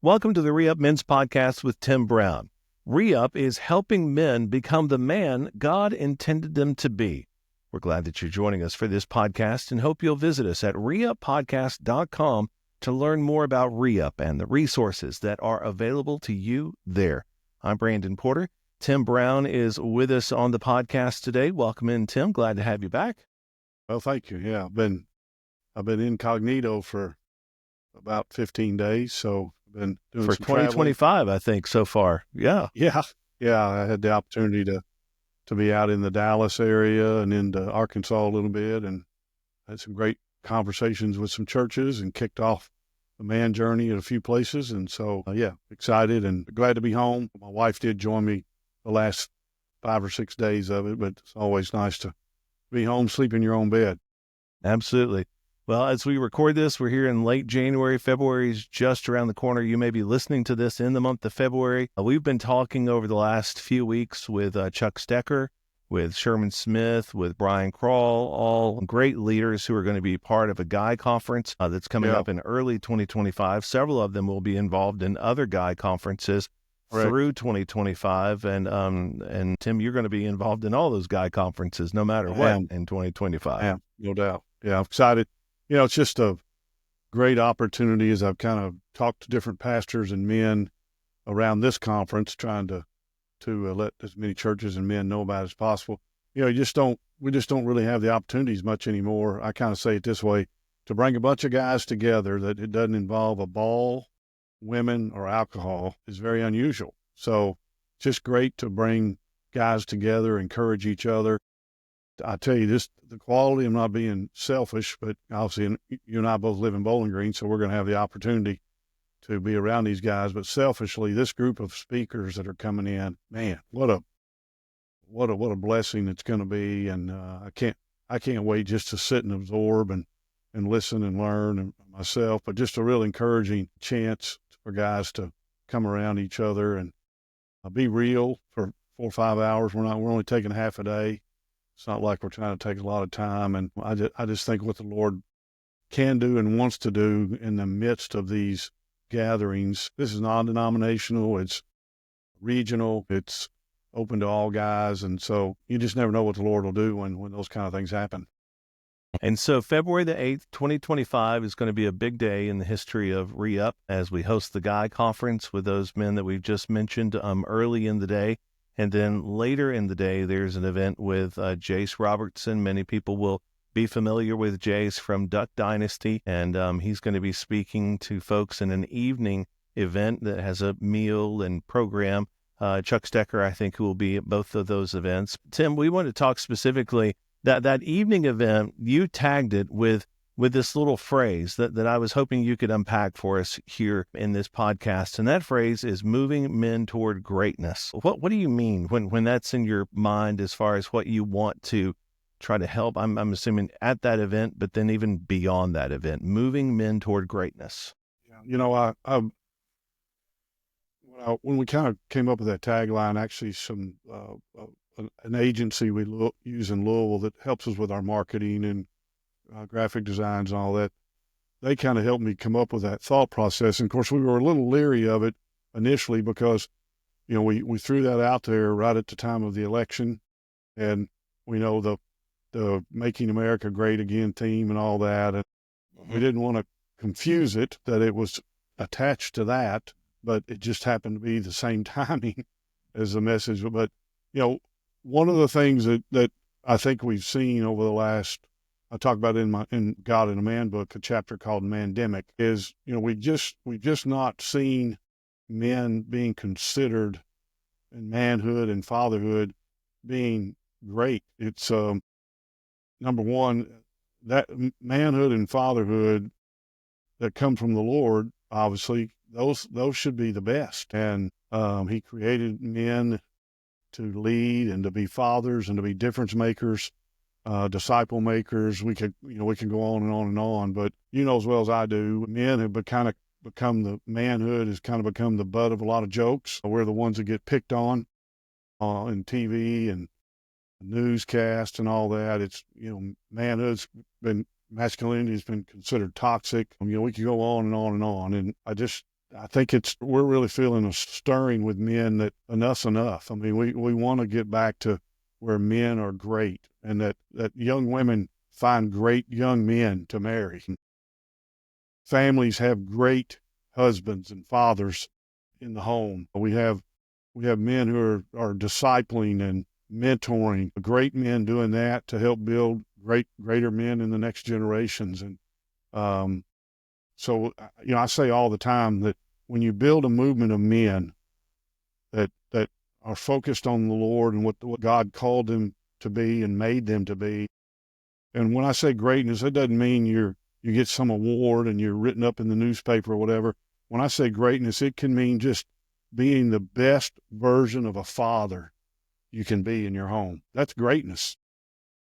Welcome to the Re-Up Men's Podcast with Tim Brown. Re-Up is helping men become the man God intended them to be. We're glad that you're joining us for this podcast and hope you'll visit us at ReUpPodcast.com to learn more about Re-Up and the resources that are available to you there. I'm Brandon Porter. Tim Brown is with us on the podcast today. Welcome in, Tim. Glad to have you back. Well, thank you. Yeah, I've been incognito for about 15 days, so I've been doing for some 2025, traveling. I think, so far. Yeah. Yeah. I had the opportunity to be out in the Dallas area and into Arkansas a little bit, and had some great conversations with some churches and kicked off the man journey at a few places. And so, excited and glad to be home. My wife did join me the last 5 or 6 days of it, but it's always nice to be home, sleep in your own bed. Absolutely. Well, as we record this, we're here in late January. February is just around the corner. You may be listening to this in the month of February. We've been talking over the last few weeks with Chuck Stecker, with Sherman Smith, with Brian Krall, all great leaders who are going to be part of a guy conference that's coming up in early 2025. Several of them will be involved in other guy conferences through 2025. And Tim, you're going to be involved in all those guy conferences no matter what in 2025. Yeah, no doubt. Yeah, I'm excited. It's just a great opportunity as I've kind of talked to different pastors and men around this conference, trying to let as many churches and men know about it as possible. We just don't really have the opportunities much anymore. I kind of say it this way, to bring a bunch of guys together that it doesn't involve a ball, women, or alcohol is very unusual. So it's just great to bring guys together, encourage each other. I tell you this, the quality, I'm not being selfish, but obviously you and I both live in Bowling Green, so we're going to have the opportunity to be around these guys. But selfishly, this group of speakers that are coming in, man, what a blessing it's going to be. And I can't wait just to sit and absorb and listen and learn and myself, but just a real encouraging chance for guys to come around each other and be real for 4 or 5 hours. We're only taking half a day. It's not like we're trying to take a lot of time. And I just think what the Lord can do and wants to do in the midst of these gatherings. This is non-denominational. It's regional. It's open to all guys. And so you just never know what the Lord will do when those kind of things happen. And so February the 8th, 2025 is going to be a big day in the history of Re-Up as we host the Guy Conference with those men that we've just mentioned early in the day. And then later in the day, there's an event with Jace Robertson. Many people will be familiar with Jace from Duck Dynasty, and he's going to be speaking to folks in an evening event that has a meal and program. Chuck Stecker, I think, who will be at both of those events. Tim, we want to talk specifically that evening event. You tagged it with this little phrase that I was hoping you could unpack for us here in this podcast. And that phrase is moving men toward greatness. What do you mean when that's in your mind as far as what you want to try to help? I'm assuming at that event, but then even beyond that event, moving men toward greatness. Yeah, when we kind of came up with that tagline, actually an agency we use in Louisville that helps us with our marketing and graphic designs and all that, they kind of helped me come up with that thought process. And of course, we were a little leery of it initially because, we threw that out there right at the time of the election, and we know the Making America Great Again theme and all that. And we didn't want to confuse it that it was attached to that, but it just happened to be the same timing as the message. But, one of the things that I think we've seen over the last, I talk about it in God in a Man book, a chapter called Mandemic, is, we've just not seen men being considered in manhood and fatherhood being great. It's, number one, that manhood and fatherhood that come from the Lord, obviously, those should be the best. And he created men to lead and to be fathers and to be difference makers, disciple makers. We can go on and on and on, but as well as I do, men have become manhood has kind of become the butt of a lot of jokes. We're the ones that get picked on in TV and newscast and all that. It's, masculinity has been considered toxic. We could go on and on and on. And I just I think we're really feeling a stirring with men that enough's enough. I mean, we want to get back to where men are great and that young women find great young men to marry. Families have great husbands and fathers in the home. We have men who are discipling and mentoring, great men doing that to help build greater men in the next generations. And um, so, I say all the time that when you build a movement of men that are focused on the Lord and what God called them to be and made them to be, and when I say greatness, it doesn't mean you get some award and you're written up in the newspaper or whatever. When I say greatness, it can mean just being the best version of a father you can be in your home. That's greatness.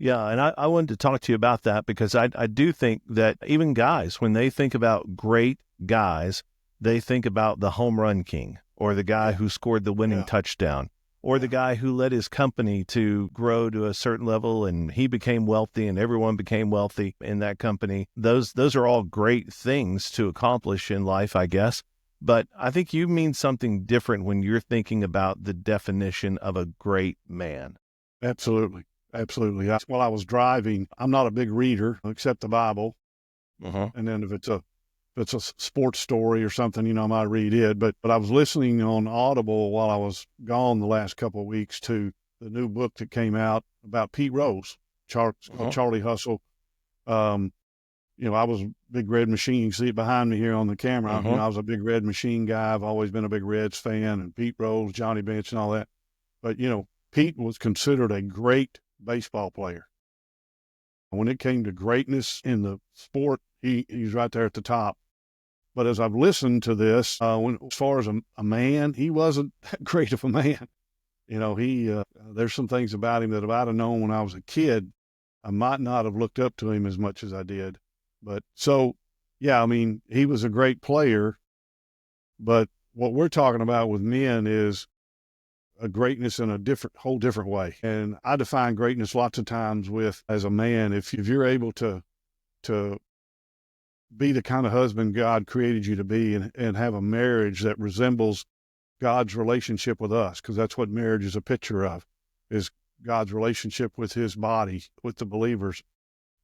Yeah, and I wanted to talk to you about that because I do think that even guys, when they think about great guys, they think about the home run king or the guy Yeah, who scored the winning yeah, touchdown or the yeah. guy who led his company to grow to a certain level and he became wealthy and everyone became wealthy in that company. Those are all great things to accomplish in life, I guess. But I think you mean something different when you're thinking about the definition of a great man. Absolutely. Absolutely. While I was driving, I'm not a big reader except the Bible. Uh-huh. And then if it's a sports story or something, I might read it. But I was listening on Audible while I was gone the last couple of weeks to the new book that came out about Pete Rose. It's called Uh-huh. Charlie Hustle. Um, I was a big Red Machine. You can see it behind me here on the camera. Uh-huh. I was a big Red Machine guy. I've always been a big Reds fan, and Pete Rose, Johnny Bench, and all that. But Pete was considered a great baseball player. When it came to greatness in the sport, he's right there at the top. But as I've listened to this, as far as a man, he wasn't that great of a man. He there's some things about him that if I'd have known when I was a kid, I might not have looked up to him as much as I did. But so, yeah, I mean, he was a great player. But what we're talking about with men is a greatness in a whole different way. And I define greatness lots of times with as a man, if you're able to be the kind of husband God created you to be and have a marriage that resembles God's relationship with us, because that's what marriage is a picture of, is God's relationship with his body, with the believers.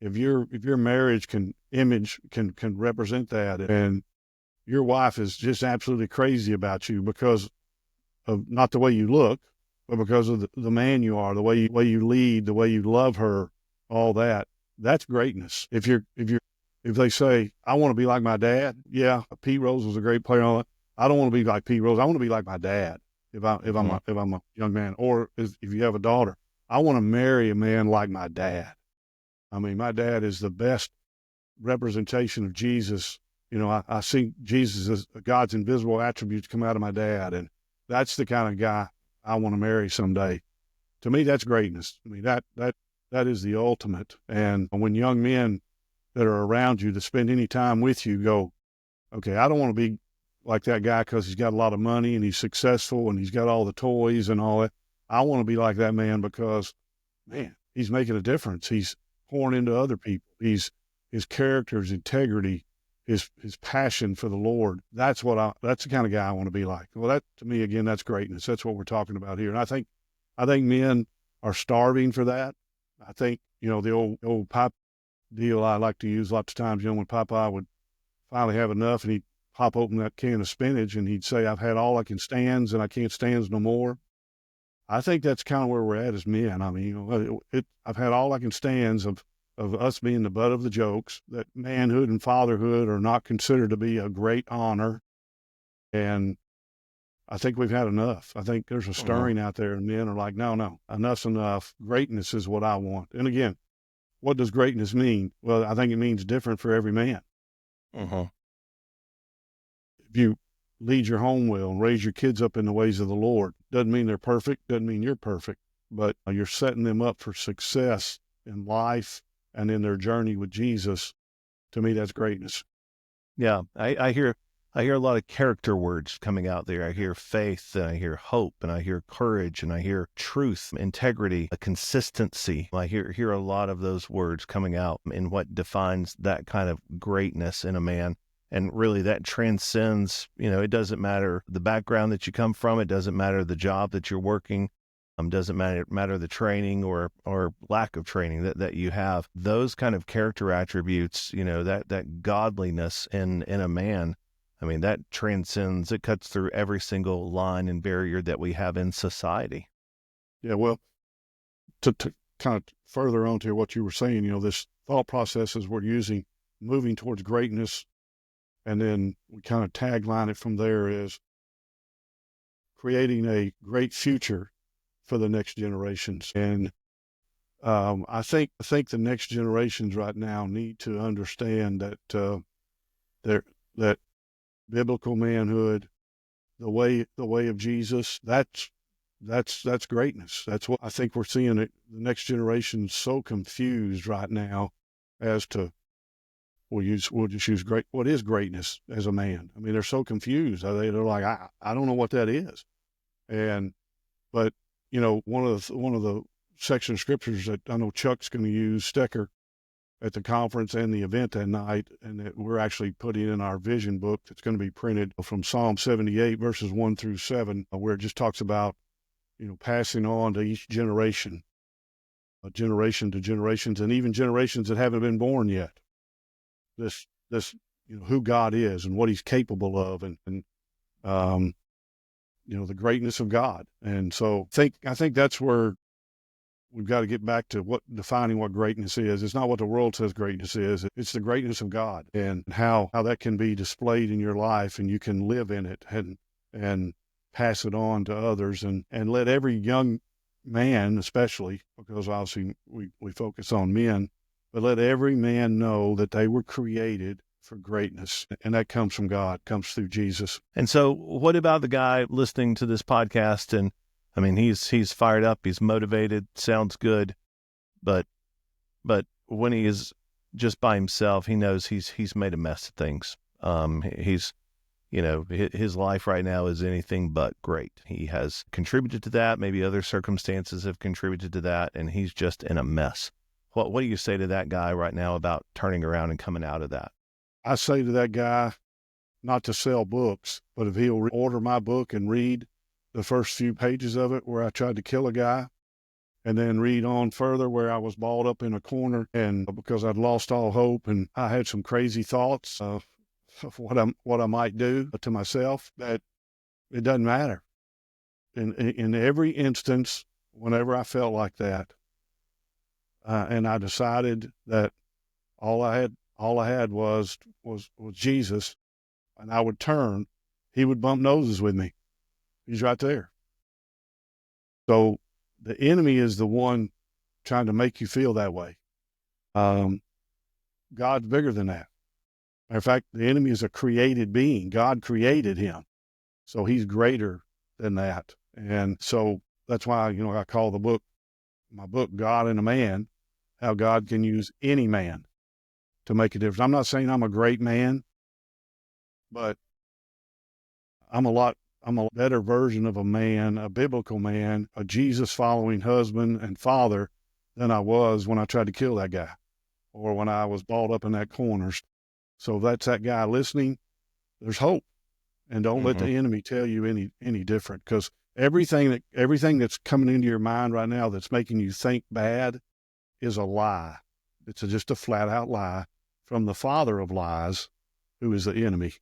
If your marriage can represent that, and your wife is just absolutely crazy about you because of not the way you look, but because of the man you are, the way you lead, the way you love her, all that. That's greatness. If they say, I want to be like my dad, yeah, Pete Rose was a great player. All that. I don't want to be like Pete Rose. I want to be like my dad. Uh-huh. If I'm a young man, or if you have a daughter, I want to marry a man like my dad. I mean, my dad is the best representation of Jesus. I see Jesus as God's invisible attributes come out of my dad, and that's the kind of guy I want to marry someday. To me, that's greatness. I mean, that is the ultimate. And when young men that are around you that spend any time with you go, okay, I don't want to be like that guy because he's got a lot of money and he's successful and he's got all the toys and all that. I want to be like that man because, man, he's making a difference. He's pouring into other people. His character, his integrity, his passion for the Lord. That's the kind of guy I want to be like. Well, that to me again, that's greatness. That's what we're talking about here. And I think men are starving for that. I think the old pop deal I like to use lots of times. When Popeye would finally have enough and he'd pop open that can of spinach and he'd say, "I've had all I can stands and I can't stands no more." I think that's kind of where we're at as men. I mean, I've had all I can stands of us being the butt of the jokes, that manhood and fatherhood are not considered to be a great honor. And I think we've had enough. I think there's a Uh-huh. stirring out there and men are like, no, no, enough's enough. Greatness is what I want. And again, what does greatness mean? Well, I think it means different for every man. Uh-huh. If you lead your home well and raise your kids up in the ways of the Lord, doesn't mean they're perfect, doesn't mean you're perfect, but you're setting them up for success in life and in their journey with Jesus. To me, that's greatness. Yeah, I hear a lot of character words coming out there. I hear faith and I hear hope and I hear courage and I hear truth, integrity, a consistency. I hear a lot of those words coming out in what defines that kind of greatness in a man. And really that transcends, it doesn't matter the background that you come from. It doesn't matter the job that you're working. Doesn't matter the training or lack of training that you have. Those kind of character attributes, that godliness in a man, I mean, that transcends, it cuts through every single line and barrier that we have in society. Yeah, well, to kind of further on to what you were saying, this thought processes we're using, moving towards greatness, and then we kind of tagline it from there is creating a great future for the next generations. And I think the next generations right now need to understand that that biblical manhood, the way of Jesus, that's greatness. That's what I think we're seeing. It the next generation so confused right now as to we'll just use great what is greatness as a man. I mean, they're so confused. They're like I don't know what that is. And but one of the section of scriptures that I know Chuck's going to use Stecker at the conference and the event that night, and that we're actually putting in our vision book that's going to be printed from Psalm 78 verses 1-7, where it just talks about passing on to each generation, a generation to generations, and even generations that haven't been born yet. This who God is and what He's capable of, and the greatness of God. And so I think that's where we've got to get back to defining what greatness is. It's not what the world says greatness is. It's the greatness of God, and how that can be displayed in your life, and you can live in it and pass it on to others, and let every young man, especially because obviously we focus on men, but let every man know that they were created for greatness, and that comes from God, comes through Jesus. And so what about the guy listening to this podcast? And I mean, he's fired up, he's motivated, sounds good, but when he is just by himself, he knows he's made a mess of things. His life right now is anything but great. He has contributed to that. Maybe other circumstances have contributed to that, and he's just in a mess. What do you say to that guy right now about turning around and coming out of that? I say to that guy not to sell books, but if he'll order my book and read the first few pages of it where I tried to kill a guy, and then read on further where I was balled up in a corner, and because I'd lost all hope and I had some crazy thoughts of what I might do to myself, that it doesn't matter. In every instance, whenever I felt like that, and I decided that all I had was Jesus, and I would turn, He would bump noses with me. He's right there. So the enemy is the one trying to make you feel that way. God's bigger than that. Matter of fact, the enemy is a created being. God created him. So he's greater than that. And so that's why, I call my book, God and a Man, how God can use any man to make a difference. I'm not saying I'm a great man, but I'm a better version of a man, a biblical man, a Jesus following husband and father than I was when I tried to kill that guy or when I was balled up in that corner. So if that's that guy listening, there's hope. And don't let the enemy tell you any different, because everything that's coming into your mind right now that's making you think bad is a lie. It's just a flat out lie from the father of lies, who is the enemy.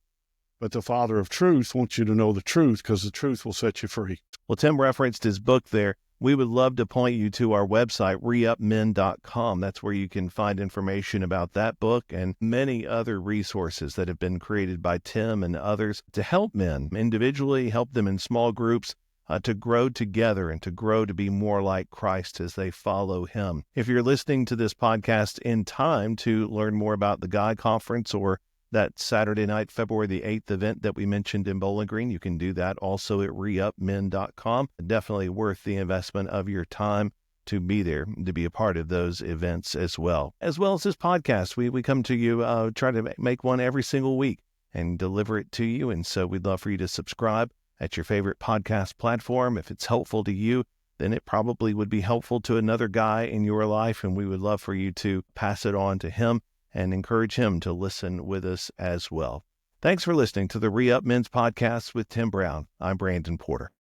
But the Father of truth wants you to know the truth, because the truth will set you free. Well, Tim referenced his book there. We would love to point you to our website, reupmen.com. That's where you can find information about that book and many other resources that have been created by Tim and others to help men individually, help them in small groups, to grow together and to grow to be more like Christ as they follow him. If you're listening to this podcast in time to learn more about the Guy Conference or that Saturday night, February the 8th event that we mentioned in Bowling Green, you can do that also at reupmen.com. Definitely worth the investment of your time to be there, to be a part of those events as well as this podcast. We come to you, try to make one every single week and deliver it to you. And so we'd love for you to subscribe at your favorite podcast platform. If it's helpful to you, then it probably would be helpful to another guy in your life. And we would love for you to pass it on to him and encourage him to listen with us as well. Thanks for listening to the Re Up Men's Podcast with Tim Brown. I'm Brandon Porter.